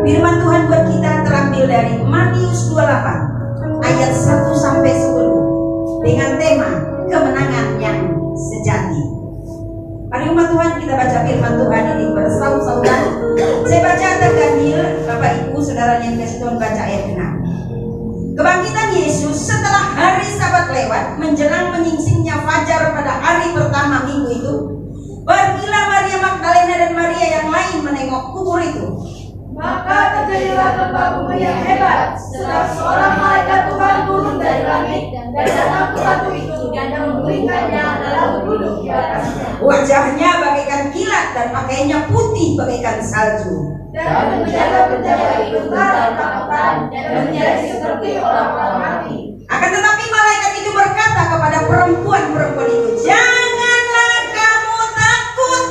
Firman Tuhan buat kita terambil dari Matius 28 ayat 1 sampai 10 dengan tema kemenangan yang sejati. Mari umat Tuhan kita baca firman Tuhan ini bersama-sama. Saya baca tergambil, Bapak Ibu Saudara yang kasih Tuhan, baca ayat 6. Kebangkitan Yesus setelah hari Sabat lewat, menjelang menyingsingnya fajar pada hari pertama minggu itu, pergilah Maria Magdalena dan Maria yang lain menengok kubur itu. Maka terjadilah gempa bumi yang hebat, setelah seorang malaikat Tuhan turun dari langit dan datang ke batu itu dan menggulingkannya lalu duduk di atasnya. Wajahnya bagaikan kilat dan pakaiannya putih bagaikan salju. Dan penjaga-penjaga itu marah ketakutan dan menjadi seperti orang-orang mati. Akan tetapi malaikat itu berkata kepada perempuan-perempuan itu, janganlah kamu takut,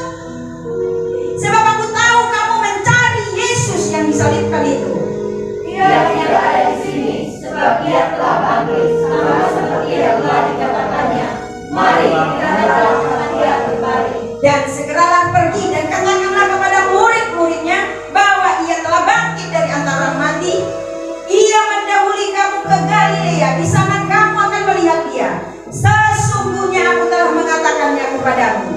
sebab aku tahu kamu mencari Yesus yang disalibkan itu. Dia tidak ada di sini, sebab dia telah bangkit, sama seperti yang telah dikatakannya. Mari kita datang kepada dia berbaring. Dan segeralah pergi dan katakanlah kepada murid-muridnya bahwa ia telah bangkit dari antara mati. Ia mendahului kamu ke Galilea, di sana kamu akan melihat dia. Sesungguhnya aku telah mengatakannya kepadamu.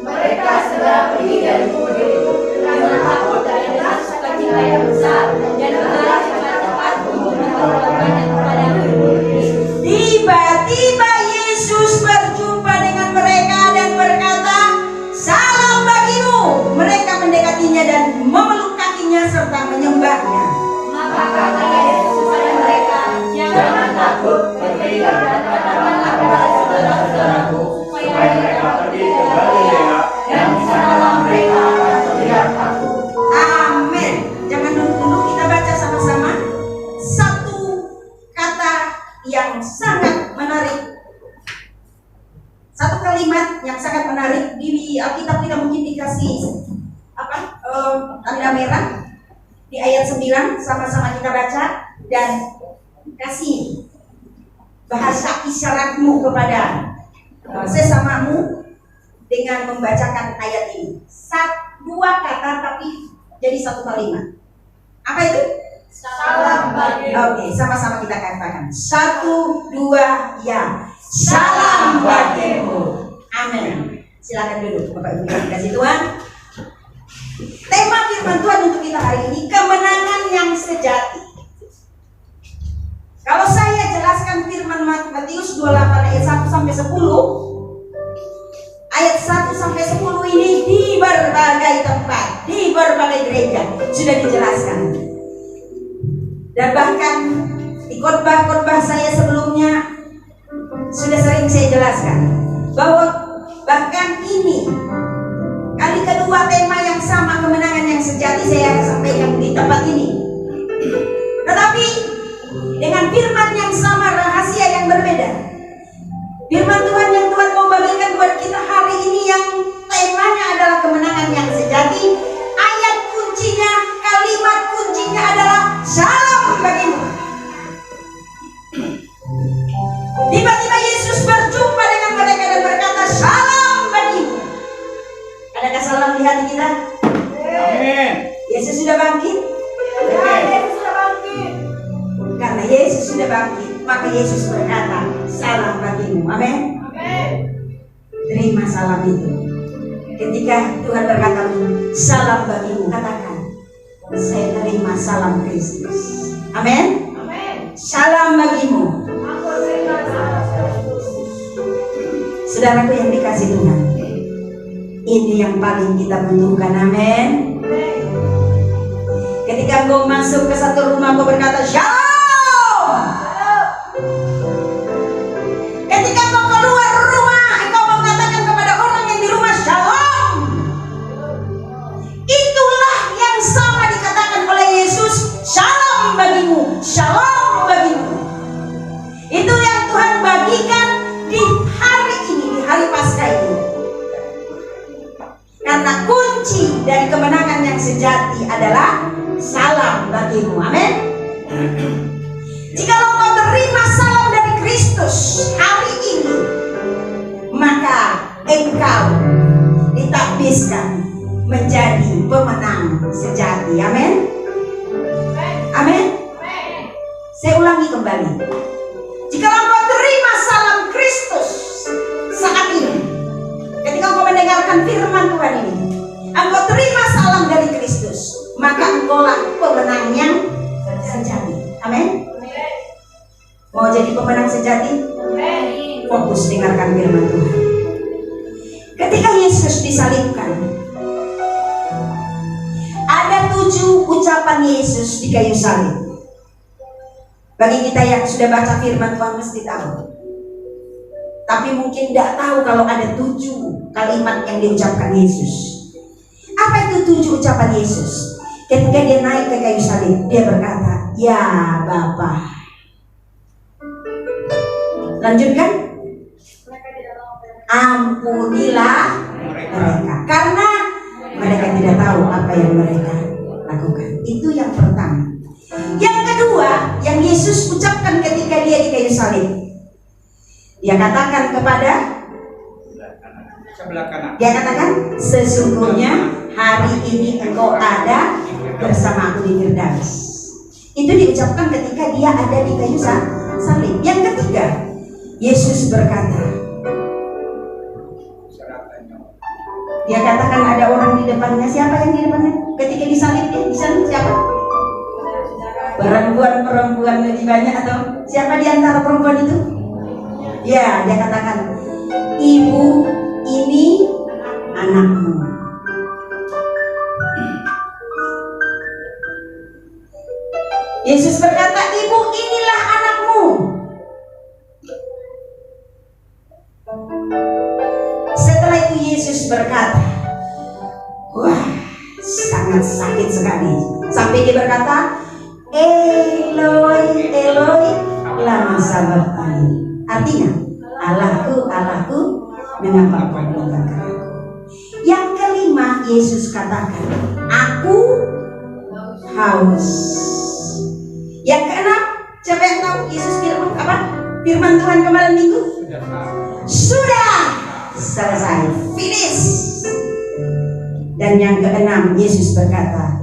Mereka segera pergi dari kubur itu dengan takut dan dengan sukacita yang besar, dan berlari dengan cepat untuk memberitahukannya kepada murid-murid Yesus. Tiba-tiba Yesus berjumpa dengan mereka dan berkata, salam bagimu. Mereka mendekatinya dan memeluk kakinya serta menyembahnya. Maka kata Yesus kepada mereka, jangan takut, pergi dan katakanlah kepada saudara-saudaraku supaya mereka pergi ke Galilea, dan di sanalah mereka akan melihat aku. Amin. Jangan dulu kita baca sama-sama satu kata yang sangat menarik. Satu kalimat yang sangat menarik di Alkitab kita mungkin dikasih tanda merah di ayat 9, sama-sama kita baca dan kasih bahasa isyaratmu kepada sesamamu dengan membacakan ayat ini. Dua kata tapi jadi satu kalimat. Apa itu? Salam bagimu. Oke, sama-sama kita katakan. 1, 2, ya. Salam bagimu. Amin. Silakan duduk Bapak Ibu yang dikasih Tuhan. Tema firman Tuhan untuk kita hari ini, kemenangan yang sejati. Kalau saya jelaskan firman Matius 28 ayat 1 sampai 10, ayat 1 sampai 10 ini di berbagai tempat, di berbagai gereja sudah dijelaskan. Dan bahkan di khotbah-khotbah saya sebelumnya sudah sering saya jelaskan bahwa bahkan ini kali kedua tema yang sama, kemenangan yang sejati, saya sampaikan di tempat ini. Tetapi dengan firman yang sama, rahasia yang berbeda. Firman Tuhan yang Tuhan mau bagikan buat kita hari ini yang temanya adalah kemenangan yang sejati. Ayat kuncinya, kalimat kuncinya adalah salam bagimu. Tiba-tiba Yesus berjumpa dengan mereka dan berkata, salam bagimu. Adakah salam di hati kita? Amin. Yesus sudah bangkit? Ya, Yesus sudah bangkit. Karena Yesus sudah bangkit, maka Yesus berkata, salam bagimu. Amin. Amin. Terima salam itu. Ketika Tuhan berkata, salam bagimu, katakan, saya terima salam Kristus. Amin. Amin. Salam bagimu. Aku terima salam Kristus. Saudaraku yang dikasih Tuhan, ini yang paling kita butuhkan. Amin. Ketika engkau masuk ke satu rumah, engkau berkata shalom. Ketika engkau keluar rumah, engkau mengatakan kepada orang yang di rumah shalom. Itulah yang sama dikatakan oleh Yesus, salam bagimu, shalom bagimu. Itu yang Tuhan bagikan di hari ini, di hari Paskah ini. Karena kunci dari kemenangan yang sejati adalah salam bagimu. Amin. Jikalau kau terima salam dari Kristus hari ini, maka engkau ditakbiskan menjadi pemenang sejati. Amin. Saya ulangi kembali. Jika engkau terima salam Kristus saat ini, ketika engkau mendengarkan firman Tuhan ini, engkau terima salam dari Kristus, maka engkaulah pemenang yang sejati. Amin. Mau jadi pemenang sejati? Fokus dengarkan firman Tuhan. Ketika Yesus disalibkan, ada 7 ucapan Yesus di kayu salib. Bagi kita yang sudah baca firman Tuhan mesti tahu. Tapi mungkin tidak tahu kalau ada 7 kalimat yang diucapkan Yesus. Apa itu 7 ucapan Yesus? Ketika dia naik ke kayu salib, dia berkata, "Ya Bapa." Lanjutkan. "Ampunilah mereka, karena mereka tidak tahu apa yang mereka lakukan." Itu yang pertama. Yang kedua, yang Yesus ucapkan ketika dia di kayu salib, dia katakan kepada sebelah kanan. Dia katakan, "Sesungguhnya hari ini engkau ada bersama aku di Firdaus." Itu diucapkan ketika dia ada di kayu salib. Yang ketiga, Yesus berkata, dia katakan ada orang di depannya. Siapa yang di depannya? Ketika disalib dia di sana siapa? Perempuan lebih banyak atau siapa di antara perempuan itu? Ya, dia katakan, "Ibu, ini anakmu." Yesus berkata, "Ibu, inilah anakmu." Setelah itu Yesus berkata, wah, sangat sakit sekali. Sampai dia berkata, "Eloi, Eloi, lama sabachthani." Artinya, "Allahku, Allahku, mengapa kau meninggalkan aku?" Yang kelima, Yesus katakan, "Aku haus." Yang keenam, siapa yang tahu Yesus bilang apa? Firman Tuhan kemarin minggu, sudah selesai, finish. Dan yang keenam, Yesus berkata,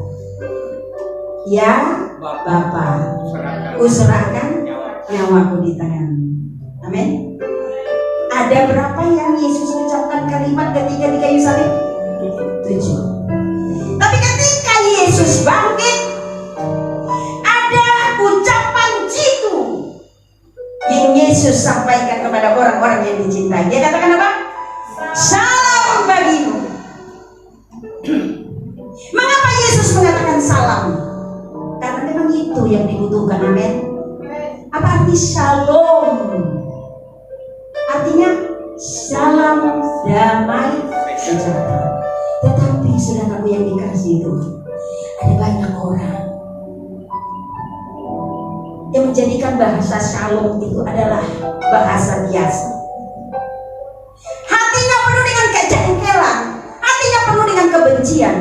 "Ya Bapa, kuserahkan nyawaku di tangan-Mu." Amin. Ada berapa yang Yesus ucapkan kalimat ketika di kayu salib? 7. Tapi ketika Yesus bangkit, ada ucapan jitu yang Yesus sampaikan kepada orang-orang yang dicintai. Dia katakan apa? "Salam bagimu." Mengapa Yesus mengatakan salam? Karena memang itu yang dibutuhkan. Amin. Apa arti shalom? Artinya salam damai sejahtera. Tetapi saudaraku yang dikasihi Tuhan, ada banyak orang yang menjadikan bahasa shalom itu adalah bahasa biasa. Hatinya penuh dengan kejengkelan, hatinya penuh dengan kebencian,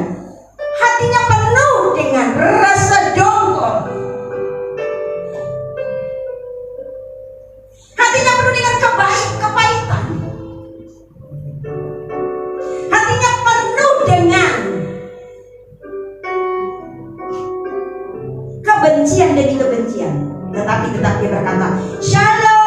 hatinya penuh dengan rasa dongkol, hatinya penuh dengan kepahitan, hatinya penuh dengan kebencian demi kebencian. Tetapi tetap dia berkata, "Shalom."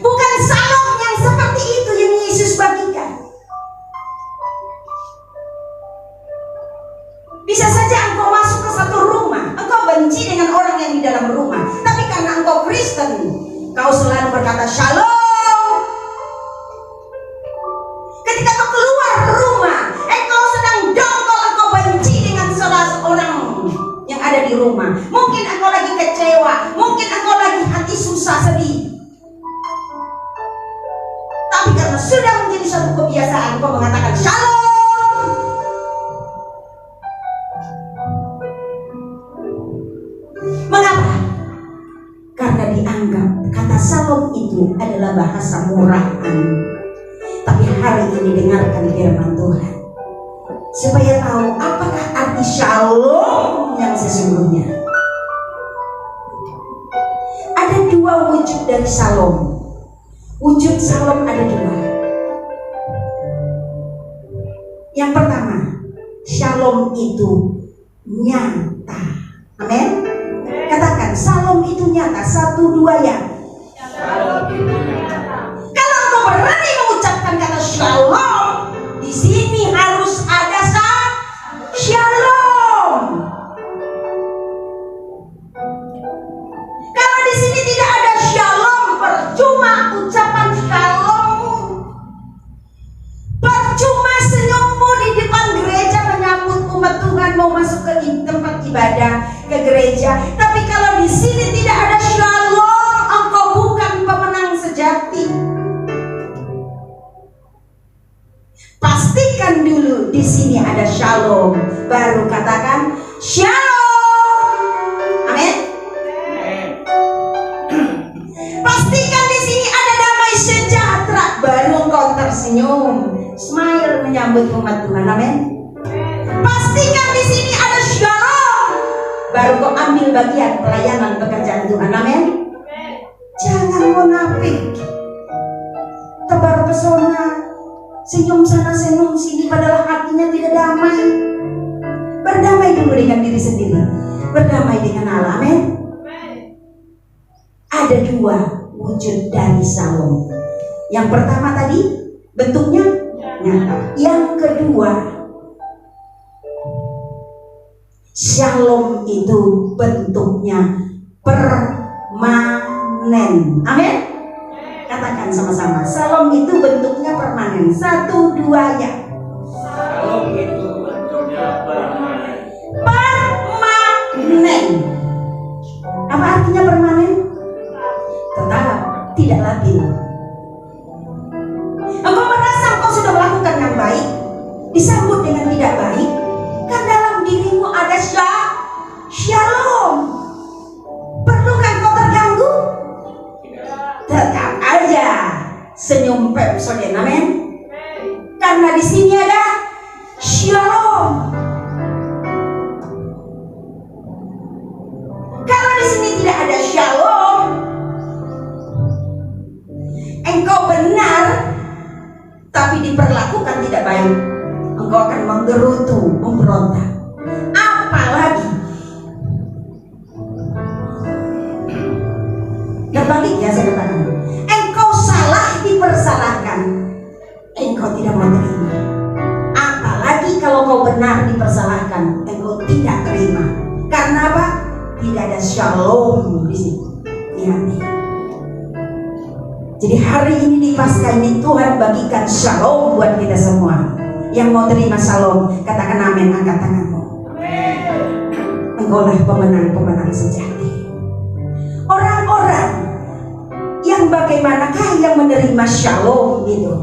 Bukan salam yang seperti itu yang Yesus bagikan. Bisa saja engkau masuk ke satu rumah, engkau benci dengan orang yang di dalam rumah, tapi karena engkau Kristen, kau selalu berkata shalom. Ketika kau keluar rumah, engkau sedang dongkol, engkau benci dengan salah seorang yang ada di rumah. Mungkin engkau lagi kecewa, mungkin engkau lagi hati susah, sedih. Tapi karena sudah menjadi satu kebiasaan, engkau mengatakan shalom. Mengapa? Karena dianggap kata shalom itu adalah bahasa murahan. Tapi hari ini dengarkan firman Tuhan, supaya tahu apakah arti shalom yang sesungguhnya. Ada 2 wujud dari shalom. Wujud shalom ada 2. Yang pertama, Shalom itu nyata. Amin. Katakan shalom itu nyata. 1, 2 ya. Kalau engkau berani mengucapkan kata shalom, di sini harus ada shalom. Kalau di sini tidak ada shalom, percuma ucapan shalom, percuma senyummu di depan gereja menyambut umat Tuhan mau masuk ke tempat ibadah, ke gereja. Tapi kalau di sini tidak ada shalom, engkau bukan pemenang sejati. Pastikan dulu di sini ada shalom, baru katakan shalom. Amin. Pastikan di sini ada damai sejahtera, baru engkau tersenyum, smile menyambut umat Tuhan. Amin. Pastikan di sini ada shalom, baru kau ambil bagian pelayanan pekerjaan Tuhan. Amin. Jangan munafik, tebar pesona, senyum sana senyum sini, padahal hatinya tidak damai. Berdamai dulu dengan diri sendiri, berdamai dengan Allah. Amin. Ada 2 wujud dari shalom. Yang pertama tadi bentuknya nyata. Yang kedua, shalom itu bentuknya permanen. Amin. Katakan sama-sama, shalom itu bentuknya permanen. 1, 2 ya. Shalom itu bentuknya permanen. Permanen. Apa artinya permanen? Tetap, tidak labil. Engkau merasa engkau sudah melakukan yang baik, disambut dengan tidak baik, kan dalam dirimu ada shalom. Perlukah engkau terganggu? Tetap aja senyum pepsoden. Amin. Karena di sini ada shalom. Kalau di sini tidak ada shalom, engkau benar tapi diperlakukan tidak baik, engkau akan menggerutu, memberontak. Apalagi terbalik ya, saya katakan, engkau salah dipersalahkan, engkau tidak mau terima. Apalagi kalau kau benar dipersalahkan, engkau tidak terima. Karena apa? Tidak ada shalom di sini, di hati. Jadi hari ini di Paskah ini Tuhan bagikan shalom buat kita semua. Yang mau terima shalom, katakan amin, angkat tanganmu. Engkaulah pemenang-pemenang sejati. Orang-orang yang bagaimanakah yang menerima shalom gitu?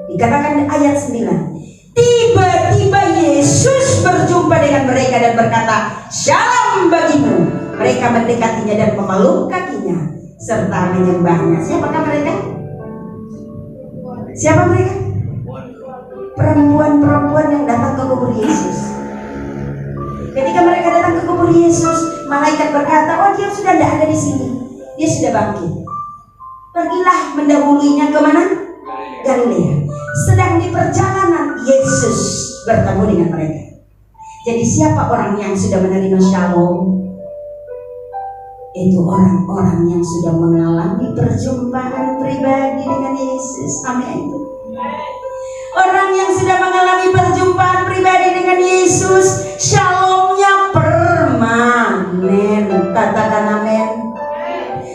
Dikatakan ayat 9. Tiba-tiba Yesus berjumpa dengan mereka dan berkata, shalom bagimu. Mereka mendekatinya dan memeluk kakinya serta menyembahnya. Siapakah mereka? Siapa mereka? Perempuan-perempuan yang datang ke kubur Yesus. Ketika mereka datang ke kubur Yesus, malaikat berkata, oh dia sudah tidak ada di sini, dia sudah bangkit. Pergilah mendahuluinya ke mana? Galilea. Sedang di perjalanan Yesus bertemu dengan mereka. Jadi siapa orang yang sudah menerima shalom? Itu orang-orang yang sudah mengalami perjumpaan pribadi dengan Yesus. Amin. Orang yang sudah mengalami perjumpaan pribadi dengan Yesus, shalomnya permanen. Katakan amin.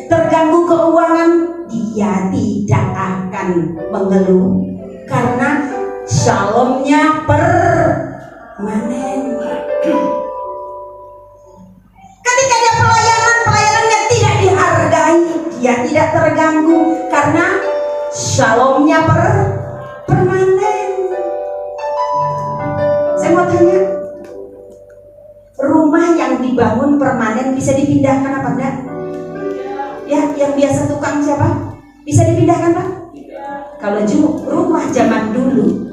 Terganggu keuangan, dia tidak akan mengeluh karena shalomnya permanen. Ketika dia pelayanannya tidak dihargai, dia tidak terganggu karena shalomnya permanen. Saya mau tanya, rumah yang dibangun permanen bisa dipindahkan apa enggak? Ya, yang biasa tukang siapa? Bisa dipindahkan Pak? Kalau rumah zaman dulu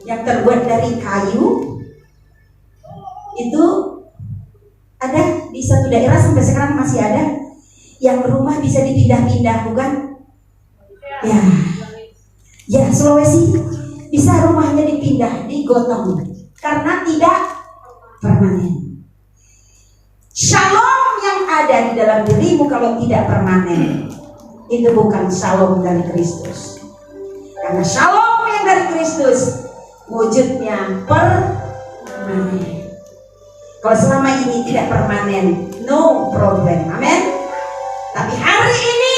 yang terbuat dari kayu itu ada di satu daerah sampai sekarang masih ada yang rumah bisa dipindah-pindah, bukan? Ya, Sulawesi bisa rumahnya dipindah, digotong. karena tidak permanen. Shalom yang ada di dalam dirimu kalau tidak permanen, itu bukan shalom dari Kristus. Karena shalom yang dari Kristus wujudnya permanen. Kalau selama ini tidak permanen, no problem. Amin. Tapi hari ini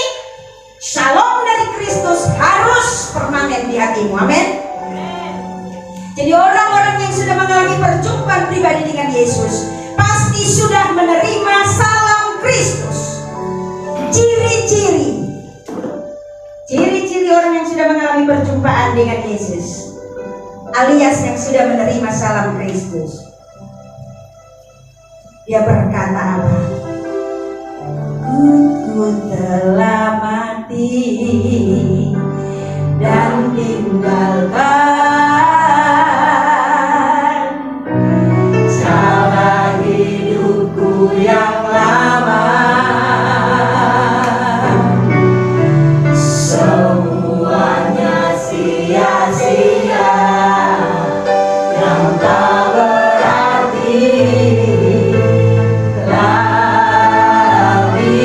shalom dari Kristus harus permanen di hatimu. Amin. Jadi orang-orang yang sudah mengalami perjumpaan pribadi dengan Yesus pasti sudah menerima salam Kristus. Ciri-ciri orang yang sudah mengalami perjumpaan dengan Yesus, alias yang sudah menerima salam Kristus, dia berkata apa? Ku telah mati dan tinggalkan cara hidupku yang lama. Semuanya sia-sia yang tak berarti lagi.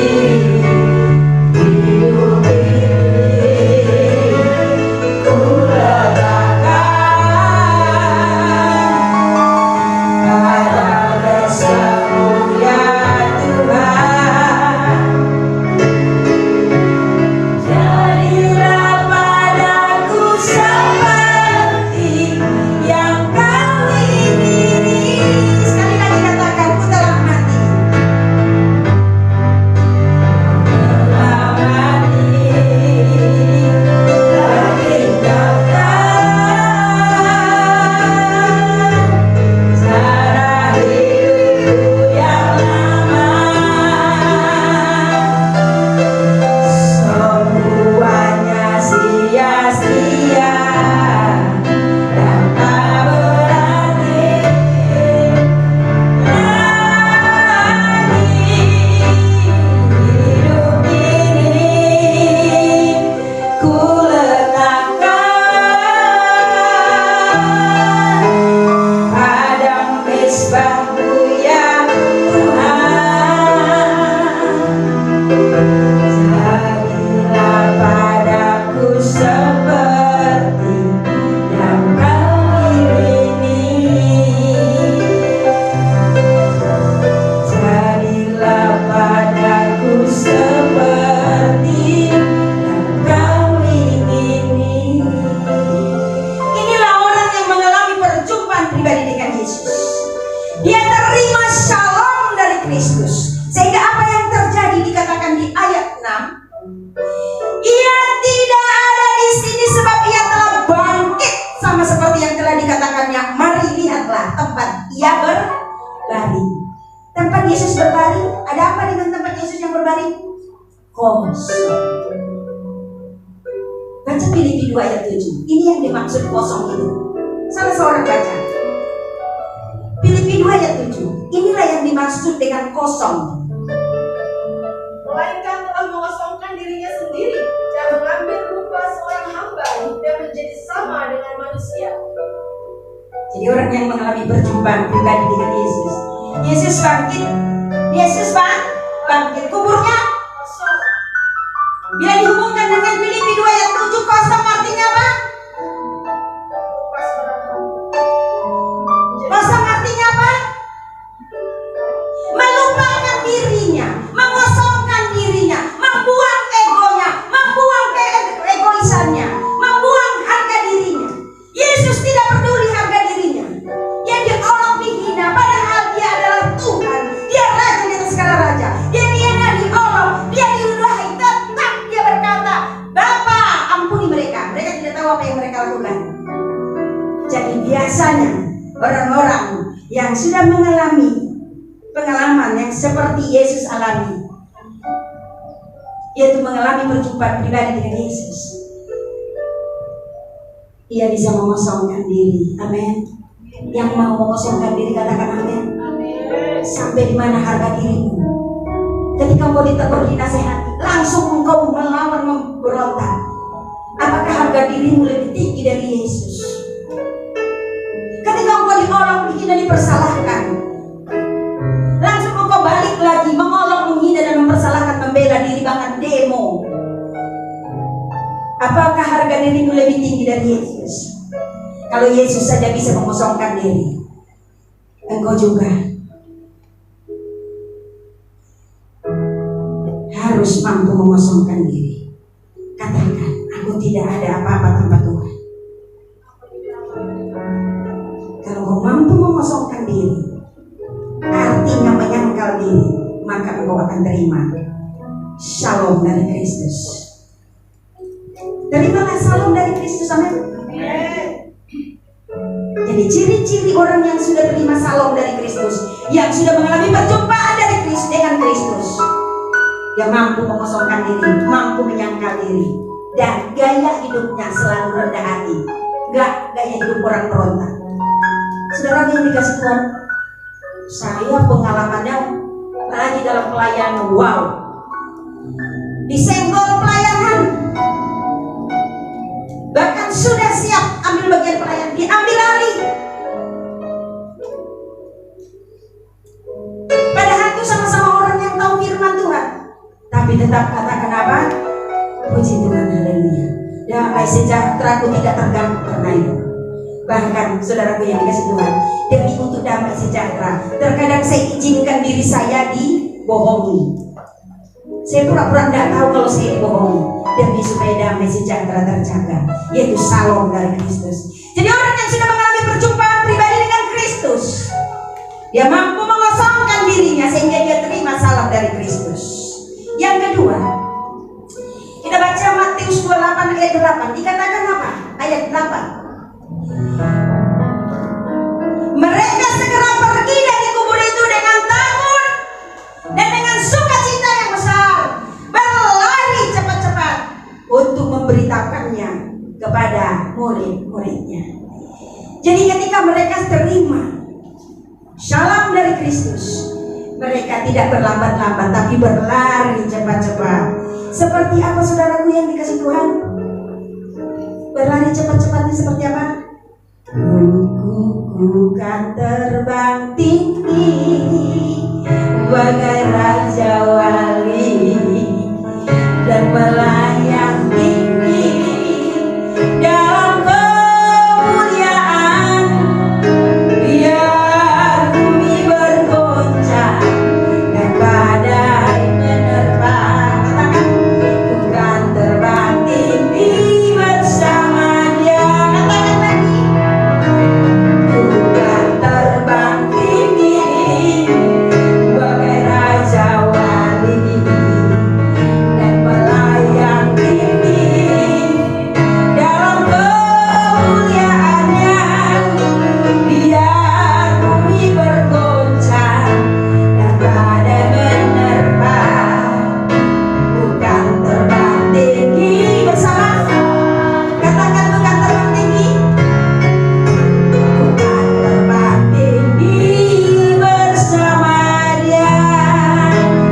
Hidup ini ku letakkan pada besar-Mu ya Tuhan. Jadilah padaku seperti yang Kau ingini. Sekali lagi katakan, ku telah mati. Telah mati dan tinggalkan cara hidupku yang lama. Semuanya sia-sia dan tak berarti lagi. Hidup ini ku letakkan pada mezbah-Mu ya Tuhan. Jadilah padaku seperti yang Kau ingini. Jadilah padaku seperti yang Kau ingini. Inilah orang yang mengalami perjumpaan pribadi dengan Yesus. Dia terima shalom dari Kristus. Sehingga apa yang terjadi dikatakan di ayat 6, Ia tidak ada di sini sebab Ia telah bangkit, sama seperti yang telah dikatakannya. Mari lihatlah tempat Ia berbaring. Tempat Yesus berbaring, ada apa dengan tempat Yesus yang berbaring? Kosong. Baca Filipi 2 ayat 7. Ini yang dimaksud kosong itu. Salah seorang baca Filipi 2 ayat 7. Inilah yang dimaksud dengan kosong. Melainkan telah mengosongkan dirinya sendiri dan mengambil rupa seorang hamba dan menjadi sama dengan manusia. Jadi orang yang mengalami perjumpaan pribadi dengan Yesus, Yesus bangkit, bangkit, kuburnya Kosong. bila dihubungkan dengan Filipi 2 ayat 7, kosong artinya apa? Rupa seorang hamba. Kosong artinya apa? Melupakan dirinya, mengosongkan dirinya, membuang egonya, membuang egoisannya, membuang harga dirinya. Yesus tidak peduli harga dirinya. Dia diolok, dihina, padahal dia adalah Tuhan. Dia raja di atas segala raja. Dia diolok, dia diludahi, tetap dia berkata, Bapa, ampuni mereka. Mereka tidak tahu apa yang mereka lakukan. Jadi biasanya orang-orang yang sudah mengalami pengalaman yang seperti Yesus alami, yaitu mengalami perjumpaan pribadi dengan Yesus, ia bisa mengosongkan diri. Amin. Yang mau mengosongkan diri katakan amin. Sampai di mana harga dirimu? Ketika engkau ditegur, dinasehati, langsung engkau melawan, memberontak. Apakah harga dirimu lebih tinggi dari Yesus? Ketika engkau diolok, dipersalahkan, langsung engkau balik lagi mengolok, menghina dan mempersalahkan, membela diri, bahkan demo. Apakah harga dirimu lebih tinggi dari Yesus? Kalau Yesus saja bisa mengosongkan diri, engkau juga harus mampu mengosongkan diri. Katakan, aku tidak ada apa-apa tanpa Tuhan. Kalau kau mampu mengosongkan diri, artinya menyangkal diri, maka engkau akan terima shalom dari Kristus. Terimalah shalom dari Kristus, amin. Jadi ciri-ciri orang yang sudah terima shalom dari Kristus, yang sudah mengalami perjumpaan dari Kristus dengan Kristus, dia mampu mengosongkan diri, mampu menyangkal diri, dan gaya hidupnya selalu rendah hati, gak gaya hidup orang berontak. Saudara yang dikasih Tuhan, saya pengalamannya lagi dalam pelayanan, wow, disenggol pelayanan, bahkan sudah siap ambil bagian pelayanan, diambil alih. Padahal itu sama-sama orang yang tahu firman Tuhan, tapi tetap katakan apa? Puji Tuhan, haleluya. Damai sejahtera aku tidak terganggu karena itu. Bahkan saudaraku yang dikasih Tuhan, demi untuk damai sejahtera, terkadang saya izinkan diri saya dibohongi. Saya pura-pura tidak tahu kalau saya dibohongi, demi supaya damai sejahtera terjaga, yaitu shalom dari Kristus. Jadi orang yang sudah mengalami perjumpaan pribadi dengan Kristus, dia mampu mengosongkan dirinya sehingga dia terima shalom dari Kristus. Yang kedua, kita baca Matius 28 ayat 8. Dikatakan apa? Ayat 8. Mereka segera pergi dari kubur itu dengan takut dan dengan sukacita yang besar, berlari cepat-cepat untuk memberitakannya kepada murid-muridnya. Jadi ketika mereka terima shalom dari Kristus, mereka tidak berlambat-lambat tapi berlari cepat-cepat. Seperti apa saudaraku yang dikasih Tuhan? Berlari cepat-cepat ini seperti apa? Ku kan terbang tinggi bagai raja wali dan melayang tinggi dalam kemuliaan, biar bumi bergoncang dan badai menerpa. Katakan, ku kan terbang tinggi bersama Dia. Katakan lagi, ku kan terbang tinggi bagai raja wali dan melayang tinggi dalam kemuliaannya, biar bumi bergoncang dan badai menerpa. Bukan terbang tinggi bersama. Katakan, bukan terbang tinggi. Bukan terbang tinggi bersama Dia.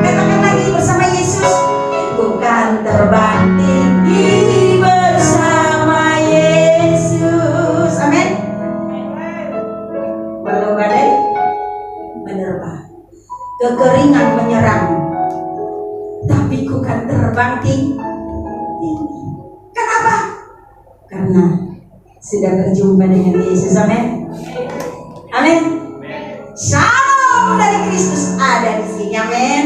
Katakan lagi bersama Yesus. Bukan terbang tinggi bersama Yesus. Amin. Walau badai menerpa, kekeringan menyerang, tapi ku kan terbang tinggi. Kenapa? Karena sudah berjumpa dengan Yesus. Amin. Amin. Shalom dari Kristus ada di sini. Amin.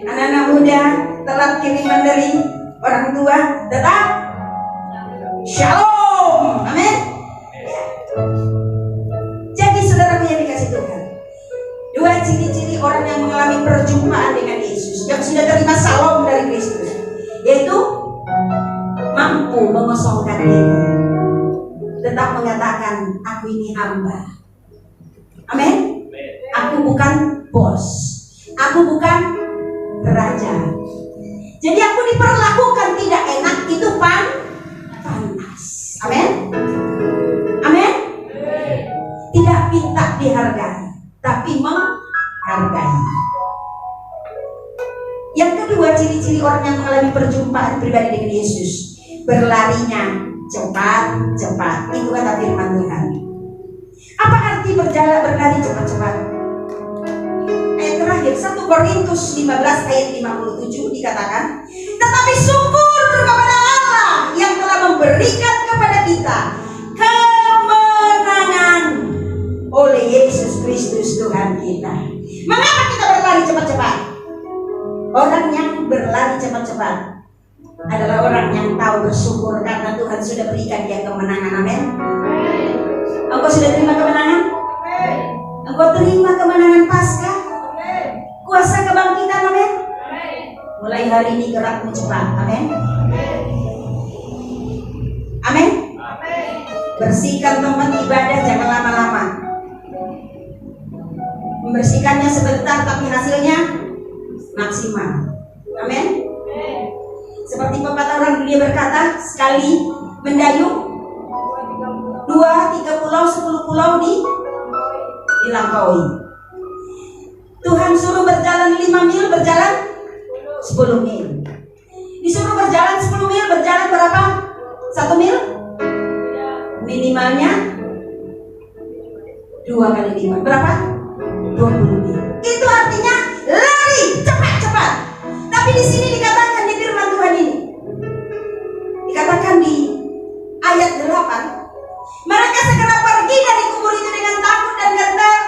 Anak-anak muda, telat kiriman dari orang tua, tetap shalom. Amin. Jadi saudaraku yang dikasih Tuhan, dua ciri-ciri orang yang mengalami perjumpaan dengan Yesus, yang sudah terima shalom dari Kristus, yaitu mampu mengosongkan diri, tetap mengatakan, aku ini hamba. Amin. Aku bukan bos, aku bukan raja. Jadi aku diperlakukan tidak enak, itu panas. Amin. Amin. Tidak minta dihargai, tapi menghargai. Yang kedua, ciri-ciri orang yang mengalami perjumpaan pribadi dengan Yesus, berlarinya cepat-cepat. Itu kata firman Tuhan. Apa arti berjalan berlari cepat-cepat. Ayat terakhir 1 Korintus 15 ayat 57 dikatakan, tetapi syukur kepada Allah yang telah memberikan kepada kita kemenangan oleh Yesus Kristus Tuhan kita. Mengapa kita berlari cepat-cepat? Orang yang berlari cepat-cepat adalah orang yang tahu bersyukur karena Tuhan sudah berikan dia kemenangan. Amin. Engkau sudah terima kemenangan? Engkau terima kemenangan Paskah? Kuasa kebangkitan? Amin. Mulai hari ini gerakmu cepat. Amin. Amin. Bersihkan tempat ibadah, jangan lama-lama. Membersihkannya sebentar tapi hasilnya maksimal. Amin. Seperti pepatah orang dunia berkata, sekali mendayung 2-3 pulau 10 pulau dilampaui. Tuhan suruh berjalan 5 mil, berjalan 10 mil. Disuruh berjalan 10 mil, berjalan berapa? 1 mil? Minimalnya 2 kali 5. Berapa? 20 mil. Itu artinya lari cepat-cepat. Tapi di sini dikatakan di firman Tuhan ini, dikatakan di ayat 8, mereka segera pergi dari kubur itu dengan takut dan gentar,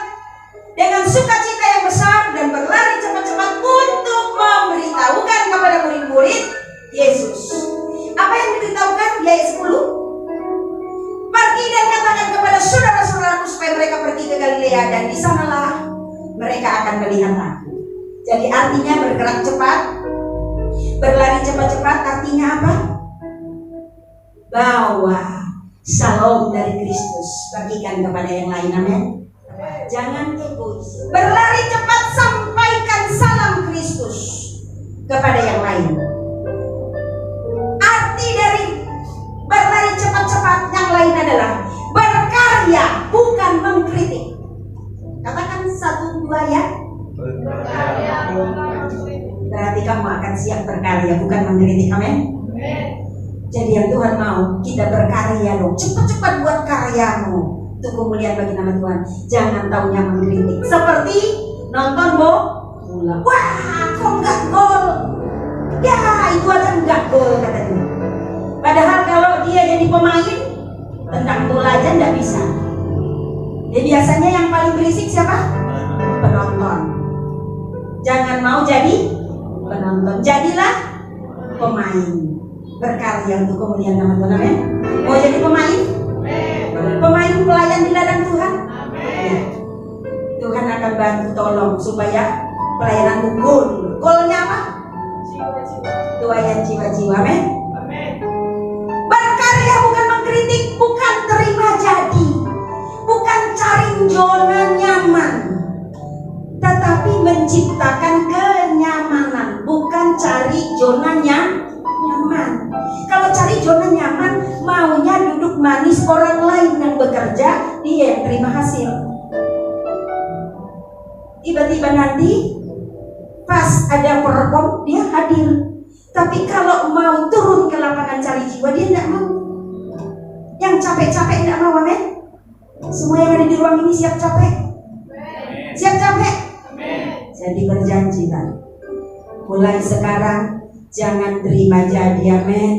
dengan sukacita yang besar, dan berlari cepat-cepat untuk memberitahukan kepada murid-murid Yesus. Apa yang diberitahukan di ayat 10? Pergi dan katakan kepada saudara-saudaraku supaya mereka pergi ke Galilea, dan di sanalah mereka akan melihat aku. Jadi artinya bergerak cepat, berlari cepat-cepat artinya apa? Bawa shalom dari Kristus, bagikan kepada yang lain. Amin. Jangan egois. Berlari cepat, sampaikan salam Kristus kepada yang lain. Arti dari berlari cepat-cepat yang lain adalah berkarya, bukan mengkritik. Katakan 1-2 ya. Berarti kamu akan siap berkarya, bukan mengkritik. Amin. Jadi yang Tuhan mau kita berkarya dong. Cepat-cepat buat karyamu untuk kemuliaan bagi nama Tuhan. Jangan taunya mengkritik. Seperti nonton bola. Wah, kok nggak gol? Ya, itu aja nggak gol katanya. Padahal kalau dia jadi pemain tendang bola aja nggak bisa. Ya biasanya yang paling berisik siapa? Penonton. Jangan mau jadi penonton. Jadilah pemain. Berkarya untuk kemuliaan nama Tuhan. Amin. Mau jadi pemain? Pemain pelayan di ladang Tuhan? Ya. Tuhan akan bantu tolong supaya pelayananmu gol. Golnya apa? Tuayan jiwa-jiwa. Amin. Berkarya bukan mengkritik, bukan terima jadi, bukan cari zona nyaman, tetapi menciptakan kenyamanan, bukan cari zona nyaman. Kalau cari zona nyaman, maunya duduk manis orang lain yang bekerja, dia yang terima hasil. Tiba-tiba nanti pas ada perform dia hadir. Tapi kalau mau turun ke lapangan cari jiwa, dia tidak mau. Yang capek-capek tidak mau. Amin. Semua yang ada di ruang ini siap capek? Siap capek? Jadi berjanji kan, mulai sekarang jangan terima jadi. Amin.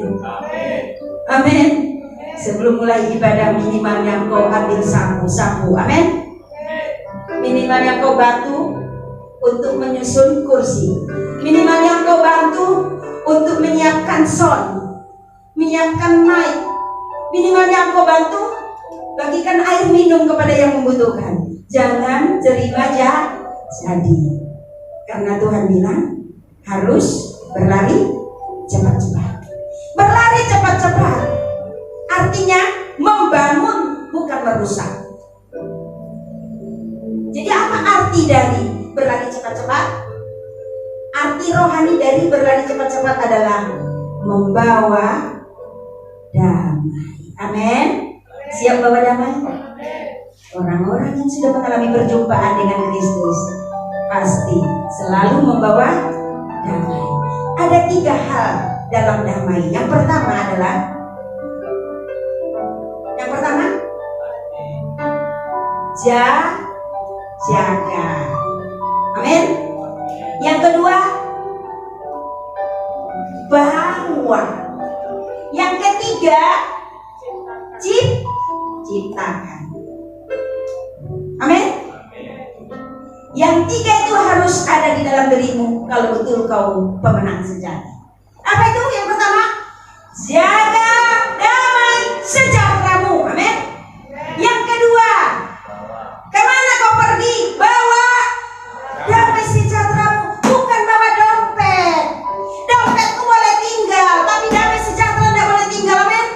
Amin. Sebelum mulai ibadah, minimal yang kau ambil sapu. Amin. Minimal yang kau bantu untuk menyusun kursi. Minimal yang kau bantu untuk menyiapkan sound, menyiapkan mic. Minimal yang kau bantu bagikan air minum kepada yang membutuhkan. Jangan terima jadi. Karena Tuhan bilang harus berlari cepat-cepat. Berlari cepat-cepat artinya membangun, bukan merusak. Jadi apa arti dari berlari cepat-cepat? Arti rohani dari berlari cepat-cepat adalah membawa damai. Amin. Siap bawa damai? Orang-orang yang sudah mengalami perjumpaan dengan Kristus pasti selalu membawa damai. Ada 3 hal dalam damai. Yang pertama adalah jaga. Amin. Yang kedua, bawa. Yang ketiga, ciptakan. Amin. Yang tiga itu harus ada di dalam dirimu kalau betul kau pemenang sejati. Apa itu? Yang pertama, jaga damai sejahteramu. Amin. Yang kedua, kemana kau pergi? Bawa damai sejahteramu. Bukan bawa dompet. Dompetmu boleh tinggal, tapi damai sejahtera tidak boleh tinggal. Amin.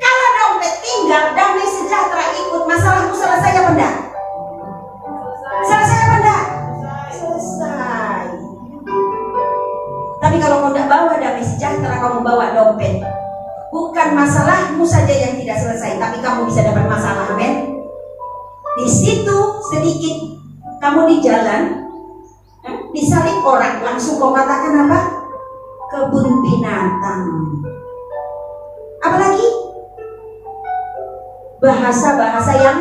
Kalau dompet tinggal, damai sejahtera ikut, masalahmu selesai apa enggak? Selesai apa enggak? Selesai. Tapi kalau kau tidak bawa damai sejahtera, kamu bawa dompet, bukan masalahmu saja yang tidak selesai, tapi kamu bisa dapat masalah. Amin. Di situ sedikit kamu di jalan, disalip orang, langsung kau katakan apa? Kebun binatang. Apalagi bahasa-bahasa yang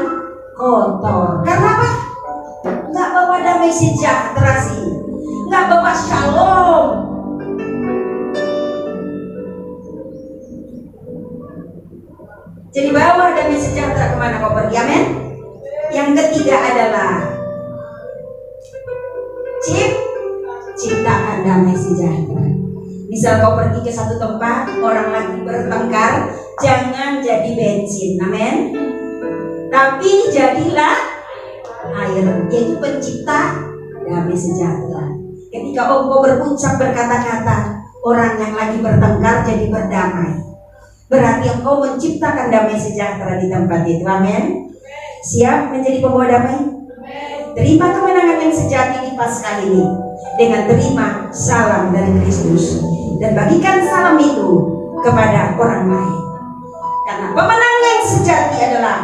kotor. Karena apa? Nggak bawa damai sejahtera sih, nggak bawa shalom. Jadi bawa damai sejahtera kemana kau pergi. Amin. Yang ketiga adalah ciptakan damai sejahtera. Misal kau pergi ke satu tempat, orang lagi bertengkar, jangan jadi bensin. Amin. Tapi jadilah air, yaitu pencipta damai sejahtera. Ketika engkau berucap berkata-kata, orang yang lagi bertengkar jadi berdamai, berarti engkau menciptakan damai sejahtera di tempat itu. Amin. Siap menjadi pembawa damai? Terima kemenangan yang sejati di Paskah ini dengan terima salam dari Kristus dan bagikan salam itu kepada orang lain. Karena pemenang yang sejati adalah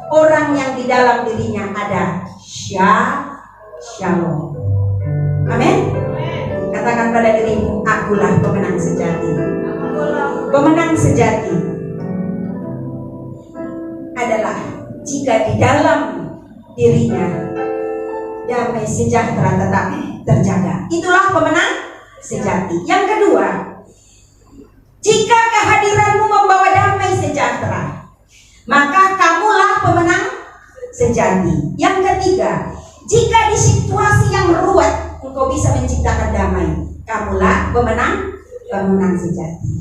orang yang di dalam dirinya ada shalom. Amin. Katakan pada dirimu, akulah pemenang sejati. Pemenang sejati adalah jika di dalam dirinya damai sejahtera tetap terjaga. Itulah pemenang sejati. Yang kedua, jika kehadiranmu membawa damai sejahtera, maka kamulah pemenang sejati. Yang ketiga, jika di situasi yang ruwet engkau bisa menciptakan damai, kamulah pemenang sejati.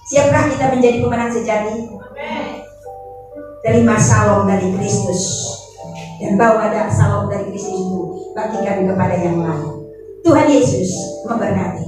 Siapkah kita menjadi pemenang sejati? Terima salam dari Kristus dan bawa salam dari Kristus itu bagikan kepada yang lain. Tuhan Yesus memberkati.